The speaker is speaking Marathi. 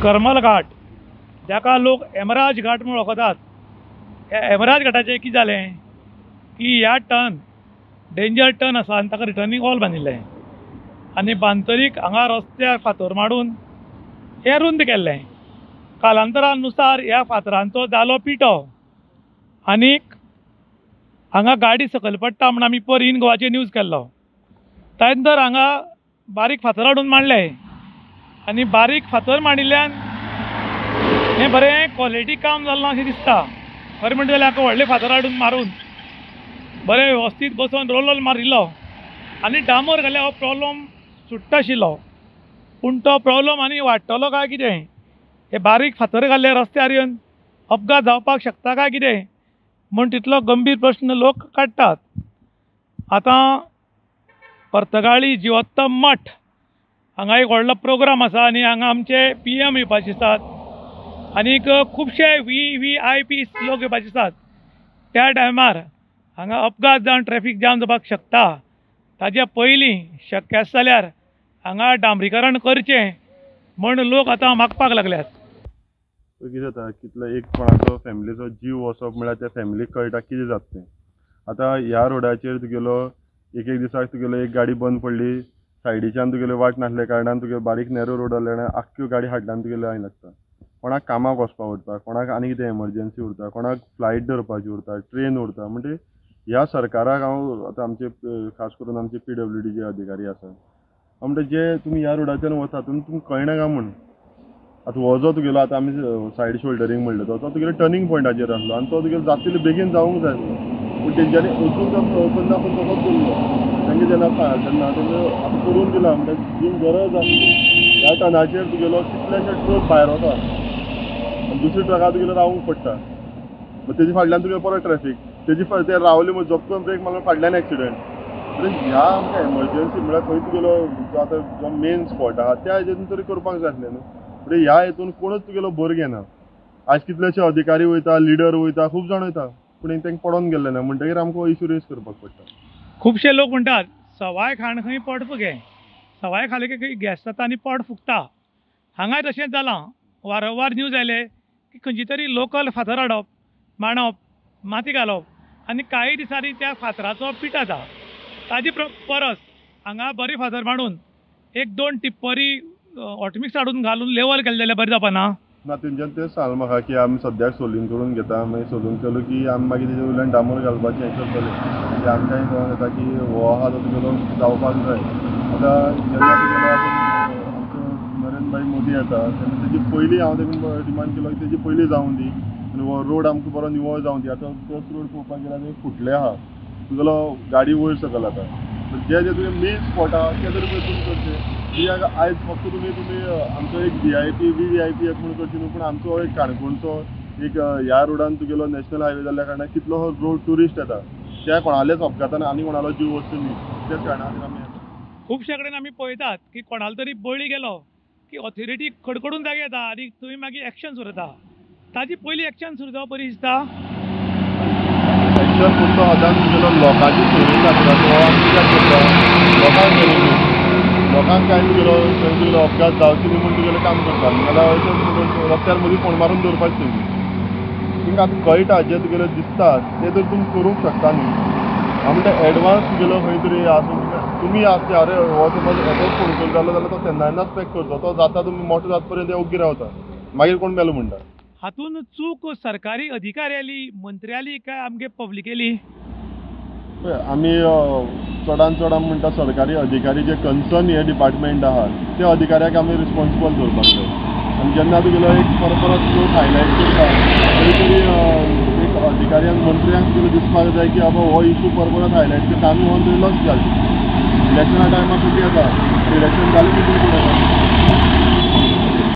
करमल घाट जाका लोक एमराज घाट म्हणून वळखतात। ह्या एमराज घाटाचें कितें जालें की ह्या टर्न डेंजर टर्न आसा आनी ताका रिटर्निंग वॉल बांदिल्लें आनी बांदतरीक हांगा रस्त्यार फातर मारून हें रुंद केल्लें। कालांतरानुसार ह्या फातरांचो जालो पिटो आनीक हांगा गाडी सकयल पडटा म्हूण आमी पर इन गोवाचेर न्यूज केल्लो। ताचे नंतर हांगा बारीक फातर हाडून मांडले आनी बारीक फातर मांडिल्ल्यान हें बरें क्वॉलिटी काम जाल्लें अशें दिसता। खरें म्हणटा जाल्यार हाका व्हडले फातर हाडून मारून बरें वेवस्थीत बसोवन रोलर मारिल्लो आनी डांबर घाल्यार हो प्रॉब्लम सुट्टा आशिल्लो। पूण तो प्रॉब्लम आनी वाडटलो काय कितें, हे बारीक फातर घाल्ले रस्त्यार येवन अपघात जावपाक शकता काय कितें म्हूण तितलो गंभीर प्रश्न लोक काडटात। आतां पर्तगाळी जिवोत्तम मठ हांगा एक व्हडलो प्रोग्राम आसा आनी हांगा आमचे PM येवपाचे आसात आनीक खुबशे VVIP लोक येवपाचे आसात। त्या टायमार हांगा अपघात जावन ट्रॅफिक जाम जावपाक शकता। ताच्या पयलीं शक्य आसा जाल्यार हांगा डांबरीकरण करचें म्हूण लोक आतां मागपाक लागल्यात। कितें जाता कितलो एक कोणाचो फॅमिलीचो जीव वचप म्हळ्यार त्या फॅमिलीक कळटा कितें जाता तें। आतां ह्या रोडाचेर तुगेलो एक दिसाक तुगेलो एक गाडी बंद पडली, सायडीच्यान तुगेलो वाट नासल्या कारणान तुगेलो बारीक नॅरो रोड आसल्या कारणान आख्ख्यो गाडी हाडल्यान तुगेलो आयन लागता। कोणाक कामाक वचपाक उरता, कोणाक आनी कितें एमर्जन्सी उरता, कोणाक फ्लायट धरपाची उरता, ट्रेन उरता। म्हणजे ह्या सरकाराक हांव आतां आमचे खास करून आमचे PWD जे अधिकारी आसा हांव म्हणटा जे तुमी ह्या रोडाच्यान वता तुमकां कळना काय म्हूण। आतां हो जो तुगेलो आतां आमी सायड शोल्डरींग म्हणटा तो तुगेलो टर्निंग पॉयंटाचेर आसलो आनी तो तुगेलो जाता तितलो बेगीन जावंक जाय आसलो, पूण तेंच्यांनी वचून करना पूण तसोच दवरलो। तांकां जेन्ना तेन्ना आतां करून दिला म्हणटा जी गरज आसली ह्या टर्नाचेर तुगेलो कितलेशे ट्रक भायर वता आनी दुसरे ट्रका तुगेलो रावूंक पडटा। तेजे फाटल्यान तुगेलो परत ट्रॅफिक, तेजे ते रावले म्हूण झपकन ब्रेक मारून फाटल्यान एक्सिडेंट। ह्या आमकां एमर्जन्सी म्हळ्यार खंय तुगेलो जो आतां जो मेन स्पॉट आहा त्या हेजेर तरी करपाक जाय आसलें न्हू। म्हणजे ह्या हेतून कोणूच तुगेलो भर घेना। आज कितलेशे अधिकारी वयता, लिडर वयता, खूब जाण वयता पूण तांकां पडोन गेल्ले ना म्हणटकीर आमकां इशू रेज करपाक पडटा। खुबशे लोक म्हणटात सवाय खाण खंय पोट फुगे, सवाय खाले की खंय गॅस जाता आनी पोट फुगता। हांगाय तशेंच जालां। वारंवार न्यूज आयले की खंयची तरी लोकल फातर हाडप, मांडप, माती घालप आनी कांय दिसांनी त्या फातराचो पीट जाता। ताजे परस हांगा बरी फातर मांडून 1-2 टिप्परी ऑटोमिक्स हाडून घालून लेवल केलें जाल्यार बरें जावपा ना? ना तेंच्यान तें सांगलें म्हाका की आमी सद्याक सोलींग करून घेता, मागीर सोलून केलो की आमी मागीर तेजे वयल्यान डांबर घालपाचें हें करतले। म्हणजे आमकांय कळोन येता की हो आहा तो तुगेलो जावपाक जाय। आतां जेन्ना तुगेलो आमचो नरेंद्र भाई मोदी येता तेन्ना तेजे पयलीं हांव तेका डिमांड केलो की तेजे पयलीं जावं दी आनी हो रोड आमकां बरो निवळ जावं दी। आतां तोच रोड पळोवपाक गेल्यार ते फुटले आहा, तुगेलो गाडी वयर सकयल आतां। जे तुगे मेन स्पॉट आहा ते तरी पळय करचें। ही आयज फक्त तुमी आमचो एक VVIP एक म्हणून करची न्हू, पूण आमचो एक काणकोणचो एक ह्या रोडान तुगेलो नॅशनल हायवे जाल्ल्या कारणान कितलो हो रोड ट्युरिस्ट येता त्या कोणालेच अपघातान आनी कोणालो जीव वचचो न्ही त्याच कारणान आमी येता। खुबशे कडेन आमी पळयतात की कोणालो तरी बळी गेलो की ऑथॉरिटी कडकडून जागे येता आनी थंय मागीर एक्शन सुरू जाता। ताजी पयलीं एक्शन सुरू जावप बरी दिसता। एक्शन पुरतो सदांच तुगेलो लोकांची सोयी खातीर हो आमी कित्याक करता, लोकांक कांय तुगेलो अपघात जावचे न्ही म्हूण तुगेलें काम करता। नाजाल्यार रस्त्यार मदीं फोंड मारून दवरपाचें तुमकां आतां कळटा जें तुगेलें दिसता तें तर तुमी करूंक शकता न्ही। हांव म्हणटा एडवान्स तुगेलो खंय तरी आसूं तुमी आसचे अरे हो समज येदोच फोन केलो जाल्यार तो तेन्नाच पॅक करचो, तो जाता तुमी मोटो जाता पर्यंत ओग्गी रावता, मागीर कोण मेलो म्हणटा। हातून चूक सरकारी अधिकाऱ्याली, मंत्र्याली काय आमगे पब्लिकेली? आमी चडान चड आमी म्हणटा सरकारी अधिकारी जे कन्सर्न हे डिपार्टमेंट आहा त्या अधिकाऱ्याक आमी रिस्पॉन्सिबल धरपाक जाय। आनी जेन्ना तुगेलो एक परत लोक हायलायट करता तरी तरी एक अधिकाऱ्यांक मंत्र्यांक तुका दिसपाक जाय की बाबा हो इशू परत हायलायट करता आमी हो लक्ष घालचें। इलेक्शना टायमार कितें येता, इलेक्शन जालें की कितें करता